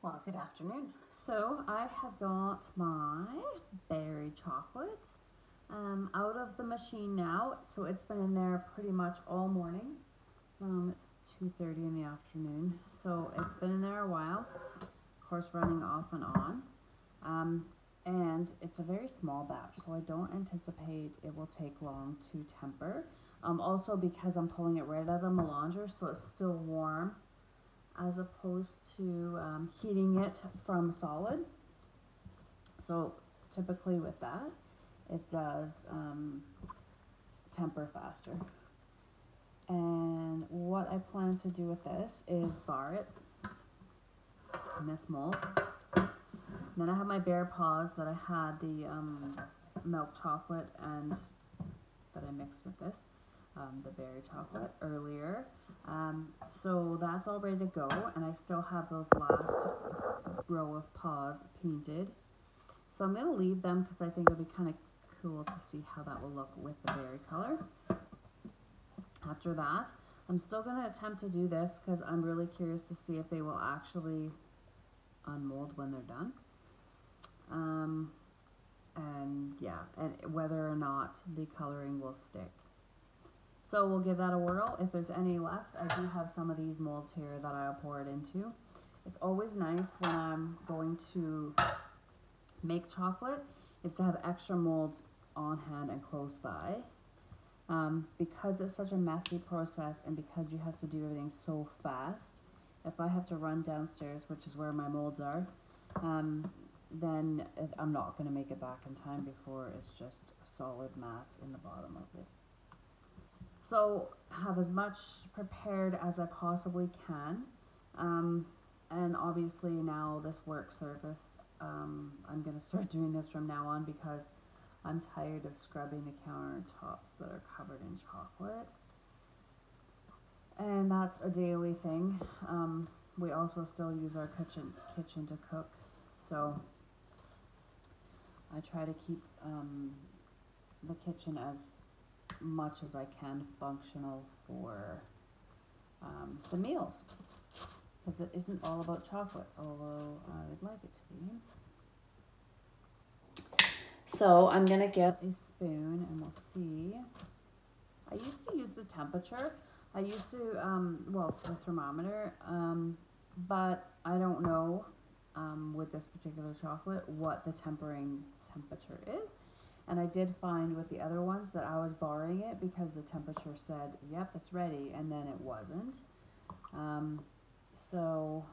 Well, good afternoon. So I have got my berry chocolate out of the machine now. So it's been in there pretty much all morning. It's 2:30 in the afternoon. So it's been in there a while, of course running off and on. Um, and it's a very small batch, so I don't anticipate it will take long to temper. Also because I'm pulling it right out of the melanger, so it's still warm as opposed to heating it from solid. So typically with that, it does temper faster. And what I plan to do with this is bar it in this mold. And then I have my Bear Paws that I had the milk chocolate and that I mixed with this, the berry chocolate earlier. So that's all ready to go, and I still have those last row of paws painted. So I'm going to leave them because I think it'll be kind of cool to see how that will look with the berry color. After that, I'm still going to attempt to do this because I'm really curious to see if they will actually unmold when they're done. And yeah, and whether or not the coloring will stick. So we'll give that a whirl. If there's any left, I do have some of these molds here that I'll pour it into. It's always nice when I'm going to make chocolate is to have extra molds on hand and close by. Because it's such a messy process and because you have to do everything so fast, if I have to run downstairs, which is where my molds are, then I'm not going to make it back in time before it's just a solid mass in the bottom of this. So have as much prepared as I possibly can. And obviously now this work surface, I'm going to start doing this from now on because I'm tired of scrubbing the countertops that are covered in chocolate. And that's a daily thing. We also still use our kitchen to cook. So I try to keep the kitchen as much as I can functional for the meals, because it isn't all about chocolate, although I'd like it to be. So I'm gonna get a spoon and we'll see. I used to use the temperature. I used to, the thermometer, but I don't know with this particular chocolate what the tempering temperature is. And I did find with the other ones that I was barring it because the temperature said, yep, it's ready, and then it wasn't. So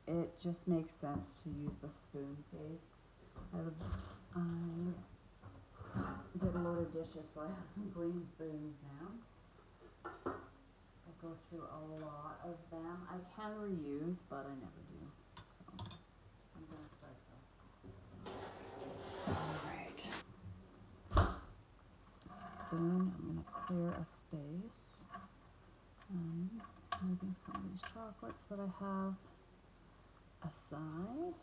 it just makes sense to use the spoon phase. I did a load of dishes, so I have some green spoons now. I go through a lot of them. I can reuse, but I never do. So I'm going to start though. Alright. Spoon, I'm going to clear a space. Moving some of these chocolates that I have aside.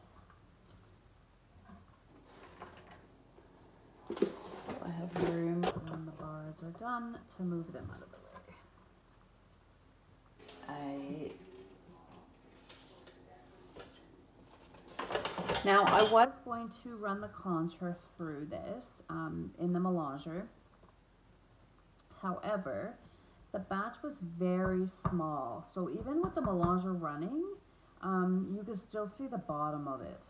So I have room when the bars are done to move them out of the way. Now I was going to run the contour through this in the melanger. However, the batch was very small, so even with the melanger running, you can still see the bottom of it.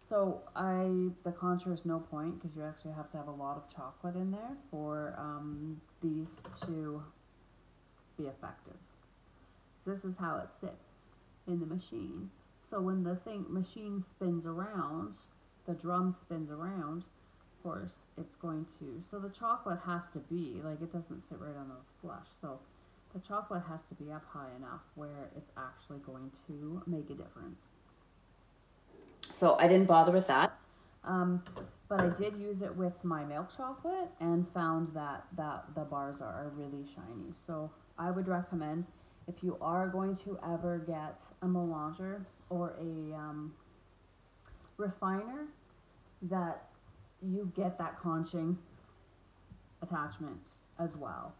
So the contour is no point because you actually have to have a lot of chocolate in there for these to be effective. This is how it sits in the machine. So when the machine spins around, the drum spins around, of course it's going to, so the chocolate has to be, like, it doesn't sit right on the flush, so the chocolate has to be up high enough where it's actually going to make a difference. So I didn't bother with that, but I did use it with my milk chocolate and found that the bars are really shiny. So I would recommend, if you are going to ever get a melanger or a refiner, that you get that conching attachment as well.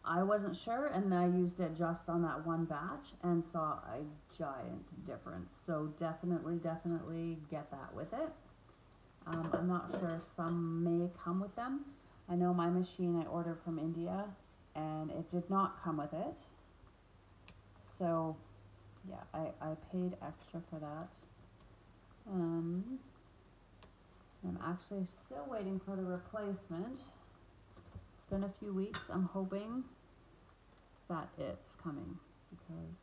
I wasn't sure, and I used it just on that one batch and saw a giant difference. So definitely get that with it. I'm not sure if some may come with them. I know my machine I ordered from India and it did not come with it. So yeah, I paid extra for that. I'm actually still waiting for the replacement. It's been a few weeks. I'm hoping that it's coming because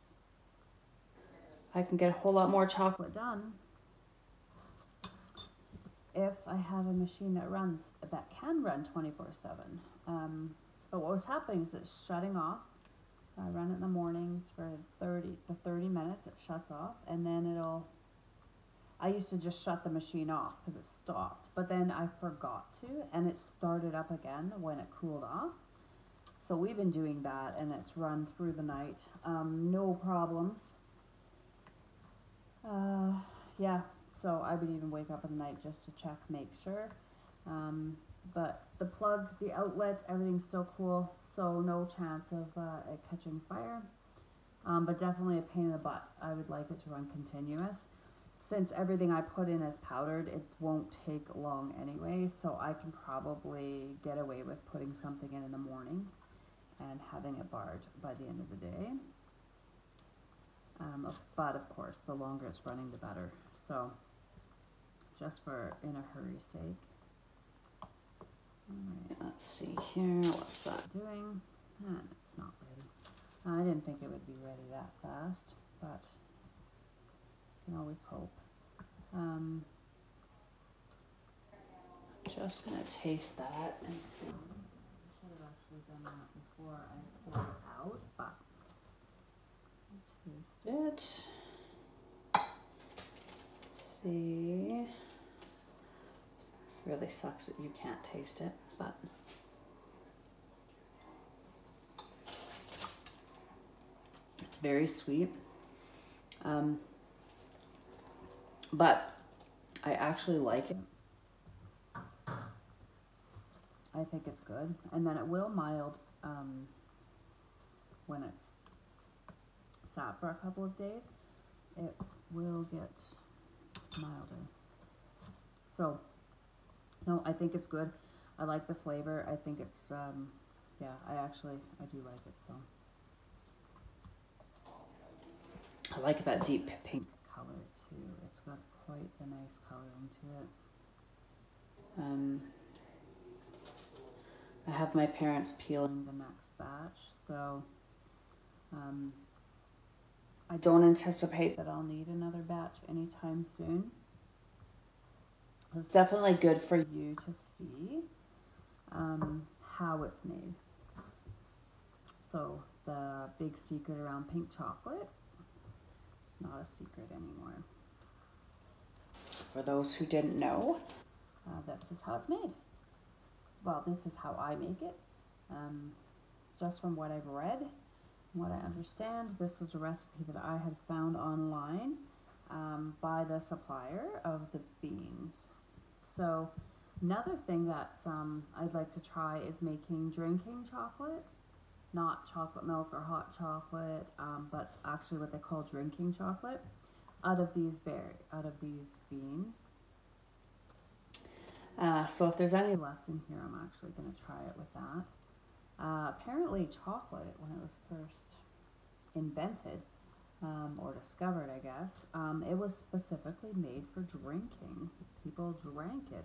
I can get a whole lot more chocolate done if I have a machine that can run 24/7. But what was happening is it's shutting off. I run it in the mornings for 30 minutes. It shuts off, and then I used to just shut the machine off because it stopped, but then I forgot to, and it started up again when it cooled off. So we've been doing that, and it's run through the night. No problems. Yeah, so I would even wake up in the night just to check, make sure. But the plug, the outlet, everything's still cool, so no chance of it catching fire. But definitely a pain in the butt. I would like it to run continuous. Since everything I put in is powdered, it won't take long anyway, so I can probably get away with putting something in the morning and having it barred by the end of the day. But of course, the longer it's running, the better. So, just for in a hurry's sake. Alright, let's see here. What's that doing? It's not ready. I didn't think it would be ready that fast, but you can always hope. Just gonna taste that and see. I should have actually done that before I pulled it out, but taste it. See. Really sucks that you can't taste it, but it's very sweet. But I actually like it. I think it's good, and then it will mild when it's sat for a couple of days. It will get milder. So, no, I think it's good. I like the flavor. I think it's, yeah, I do like it, so. I like that deep pink color too. It's got quite a nice coloring to it. I have my parents peeling the next batch, so I don't anticipate that I'll need another batch anytime soon. It's definitely good for you to see how it's made. So the big secret around pink chocolate, it's not a secret anymore. For those who didn't know, this is how it's made. Well, this is how I make it. Just from what I've read, what I understand, this was a recipe that I had found online by the supplier of the beans. So another thing that I'd like to try is making drinking chocolate, not chocolate milk or hot chocolate, but actually what they call drinking chocolate out of these beans. So if there's any left in here, I'm actually going to try it with that. Apparently chocolate, when it was first invented, or discovered, I guess, it was specifically made for drinking. People drank it,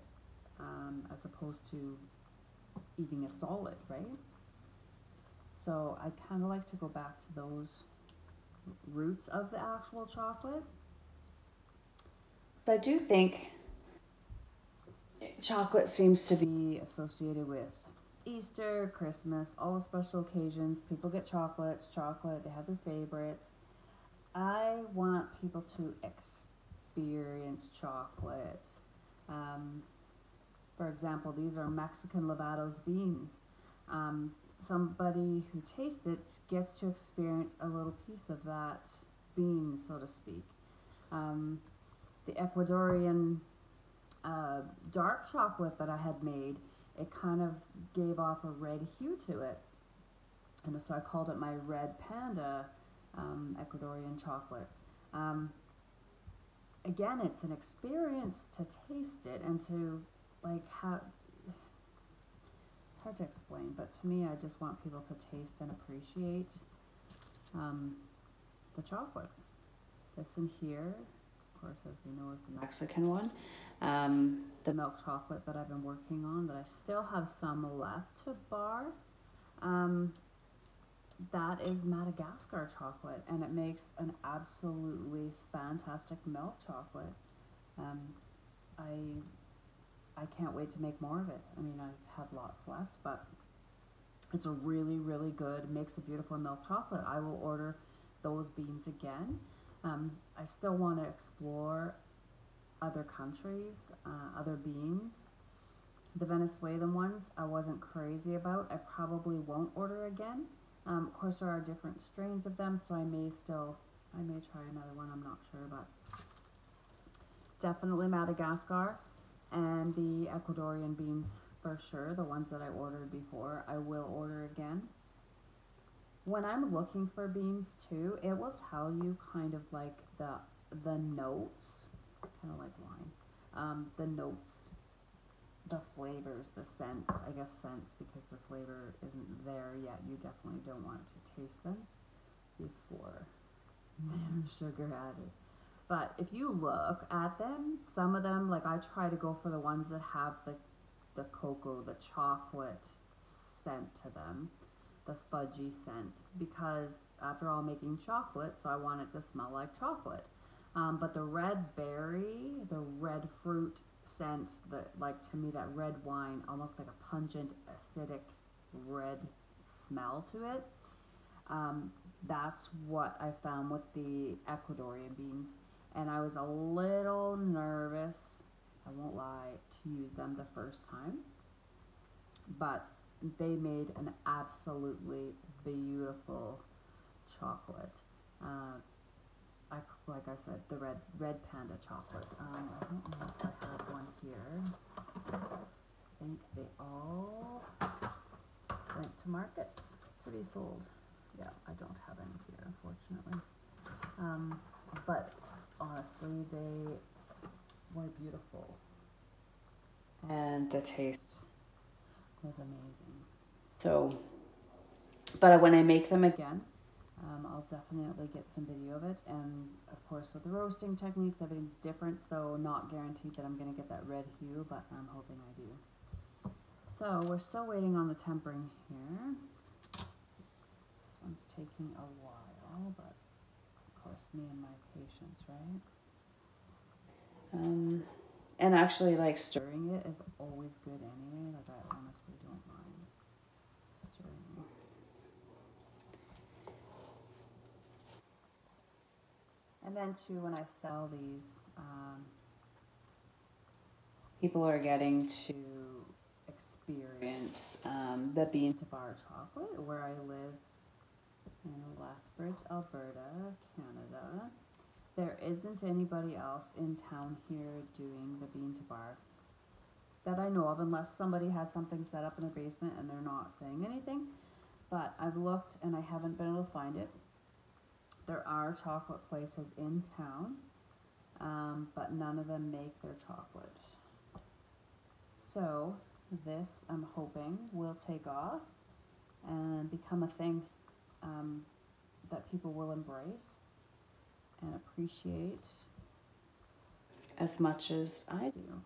as opposed to eating it solid, right? So I kind of like to go back to those roots of the actual chocolate. So I do think chocolate seems to be associated with Easter, Christmas, all the special occasions. People get chocolate, they have their favorites. I want people to experience chocolate. For example, these are Mexican Levados beans. Somebody who tastes it gets to experience a little piece of that bean, so to speak. The Ecuadorian dark chocolate that I had made, it kind of gave off a red hue to it. And so I called it my Red Panda Ecuadorian chocolates. Again, it's an experience to taste it and to like have. It's hard to explain, but to me, I just want people to taste and appreciate the chocolate. This in here, of course, as we know, is the Mexican one. The milk chocolate that I've been working on, that I still have some left to bar. That is Madagascar chocolate, and it makes an absolutely fantastic milk chocolate. I can't wait to make more of it. I mean, I have lots left, but it's a really, really good, makes a beautiful milk chocolate. I will order those beans again. I still want to explore other countries, other beans. The Venezuelan ones I wasn't crazy about. I probably won't order again. Of course, there are different strains of them, so I may try another one, I'm not sure, but definitely Madagascar and the Ecuadorian beans for sure, the ones that I ordered before, I will order again. When I'm looking for beans too, it will tell you kind of like the notes, kind of like wine, the notes, the flavors, the scents, I guess scents because the flavor isn't there yet. You definitely don't want to taste them before there's sugar added. But if you look at them, some of them, like I try to go for the ones that have the cocoa, the chocolate scent to them, the fudgy scent, because after all, making chocolate, so I want it to smell like chocolate. But the red berry, the red fruit scent, that like to me that red wine, almost like a pungent acidic red smell to it. That's what I found with the Ecuadorian beans, and I was a little nervous, I won't lie, to use them the first time, but they made an absolutely beautiful chocolate. Like I said, the red panda chocolate. I don't know if I have one here. I think they all went to market to be sold. Yeah, I don't have any here, unfortunately. But honestly, they were beautiful. And the taste was amazing. So, but when I make them again, I'll definitely get some video of it, and of course with the roasting techniques, everything's different, so not guaranteed that I'm going to get that red hue, but I'm hoping I do. So we're still waiting on the tempering here. This one's taking a while, but of course me and my patience, right? And actually, like, stirring it is always good anyway, like I honestly don't mind stirring. And then too, when I sell these, people are getting to experience the bean to bar chocolate where I live in Lethbridge, Alberta, Canada. There isn't anybody else in town here doing the bean to bar that I know of, unless somebody has something set up in their basement and they're not saying anything. But I've looked and I haven't been able to find it. There are chocolate places in town, but none of them make their chocolate. So this, I'm hoping, will take off and become a thing that people will embrace and appreciate as much as I do,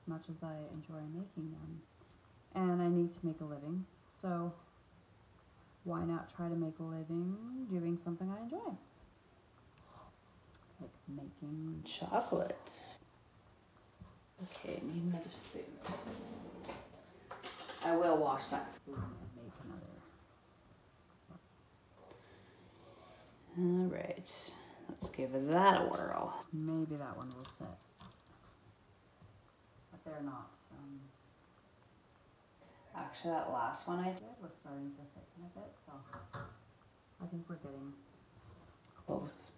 as much as I enjoy making them. And I need to make a living, so why not try to make a living doing something I enjoy? Like making chocolate. Okay, need another spoon. I will wash that spoon and make another. Alright, let's give that a whirl. Maybe that one will set. But they're not. Actually, that last one I did was starting to thicken a bit, so I think we're getting close.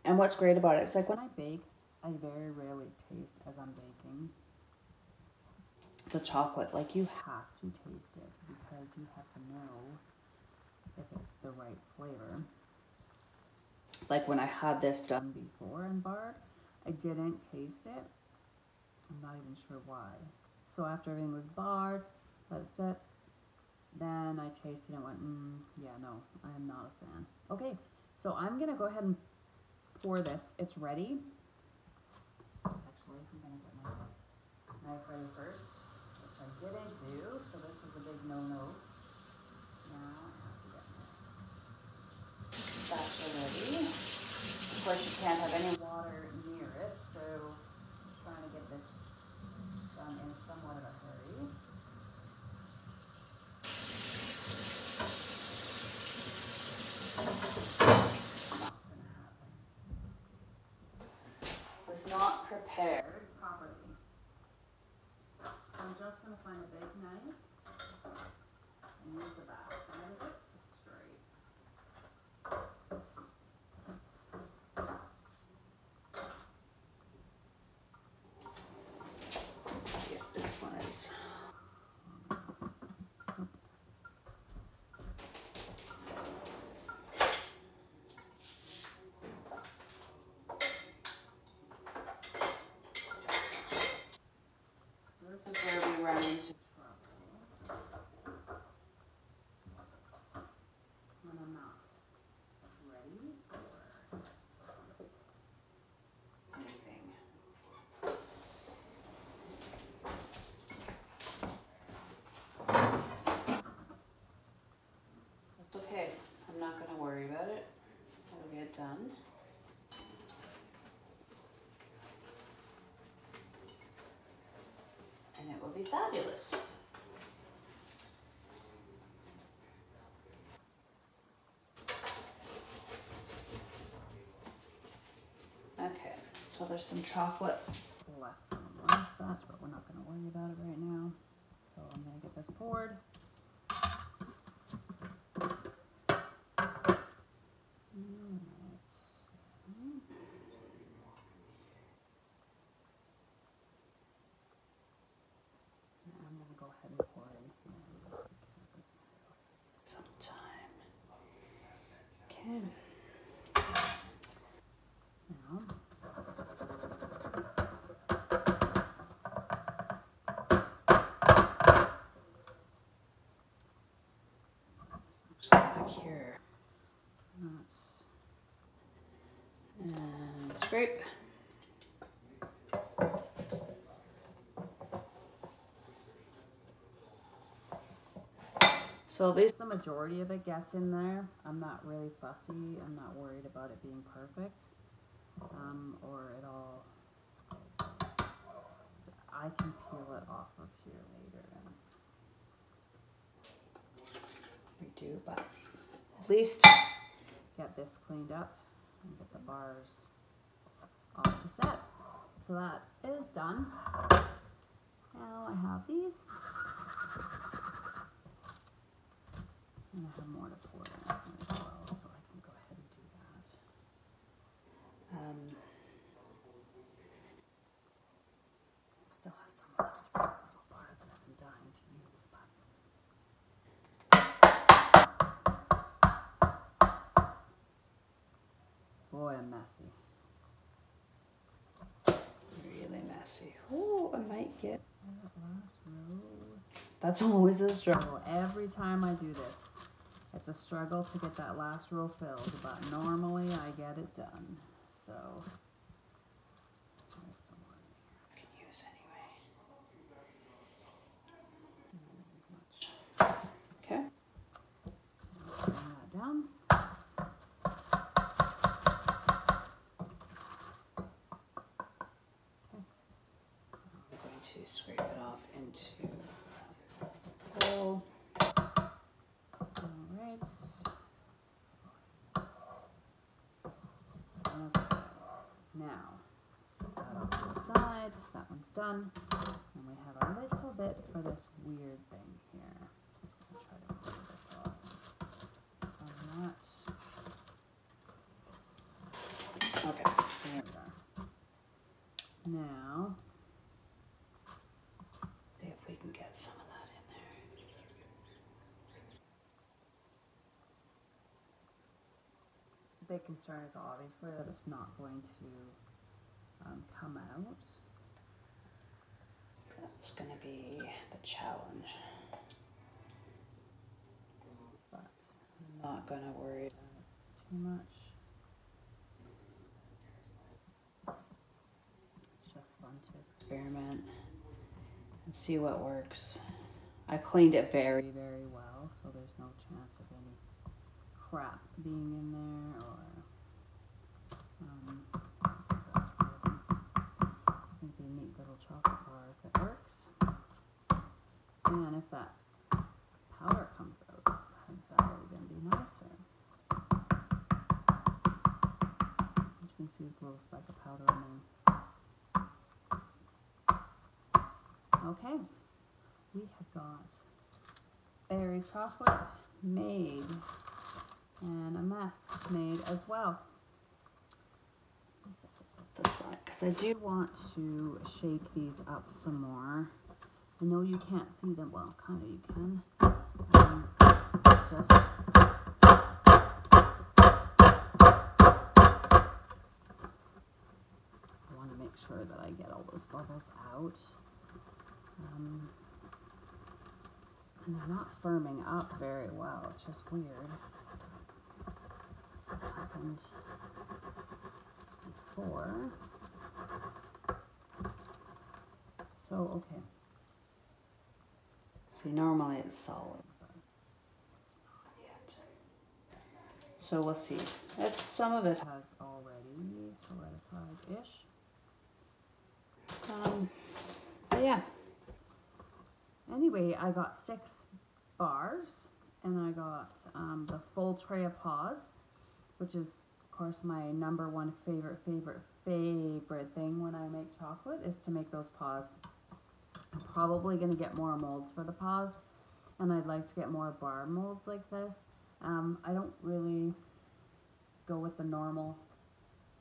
And what's great about it, it's like when I bake, I very rarely taste as I'm baking. the chocolate. Like, you have to taste it because you have to know if it's the right flavor. Like when I had this done before in Bard, I didn't taste it. I'm not even sure why. So after everything was barred, let it sit, then I tasted it and went, yeah, no, I am not a fan. Okay, so I'm gonna go ahead and pour this. It's ready. Actually, I'm gonna get my knife ready first, which I didn't do, so this is a big no-no. Now I have to get my spatula ready. Of course, you can't have any water near it, so I'm trying to get this done in somewhat of a hurry. Not gonna happen. Was not prepared properly. I'm just gonna find a big knife and use the back side of it to scrape. Let's see if this one is. This is where we run into trouble when I'm not ready for anything. That's okay. I'm not going to worry about it. It'll get done. And it will be fabulous. Okay, so there's some chocolate left from the last batch, but we're not going to worry about it right now. So I'm going to get this poured. I'm going to go ahead and pour it in here some time. Okay. Now, back here. And scrape. So at least the majority of it gets in there. I'm not really fussy. I'm not worried about it being perfect. Or at all. I can peel it off of here later and redo, but at least get this cleaned up and get the bars all to set. So that is done. Now I have these. And I have more to pour in as well, so I can go ahead and do that. Still have some left from the little bar that I've been dying to use, but boy, I'm messy. Really messy. Oh, I might get that last row. That's always a struggle. Every time I do this, it's a struggle to get that last row filled, but normally I get it done. So there's some more in here I can use anyway. Okay. Bring that down. Okay. I'm going to scrape it off into a bowl. Alright. Okay. Now, set that off to the side. That one's done. And we have a little bit for this weird thing here. Just going to try to pull this off. So that. Okay, there we are. Now, see if we can big concern is obviously that it's not going to come out. That's going to be the challenge. But I'm not going to worry about it too much. It's just fun to experiment and see what works. I cleaned it very, very well, so there's no chance of any crap being in there or I think be a neat little chocolate bar if it works. And if that powder comes out, I think that'll even be nicer. As you can see, there's a little speck of powder in there. Okay, we have got berry chocolate made and a mess made as well. This side, because I do want to shake these up some more. I know you can't see them, well, kind of you can. Just I want to make sure that I get all those bubbles out. And they're not firming up very well. It's just weird. That's what happened before. So, okay. See, normally it's solid, but not yet. So we'll see. Some of it has already solidified-ish. But yeah. Anyway, I got 6 bars, and I got the full tray of paws, which is, of course, my number one favorite thing when I make chocolate is to make those paws. I'm probably going to get more molds for the paws, and I'd like to get more bar molds like this. I don't really go with the normal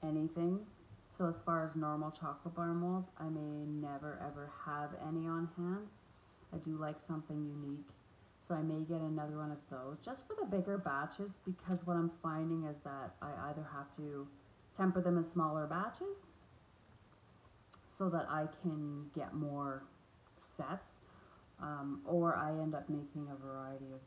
anything. So as far as normal chocolate bar molds, I may never ever have any on hand. I do like something unique, so I may get another one of those just for the bigger batches, because what I'm finding is that I either have to temper them in smaller batches so that I can get more sets, or I end up making a variety of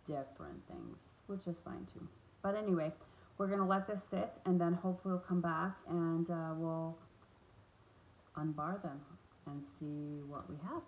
different things, which is fine too. But anyway, we're going to let this sit, and then hopefully we'll come back and we'll unbar them and see what we have.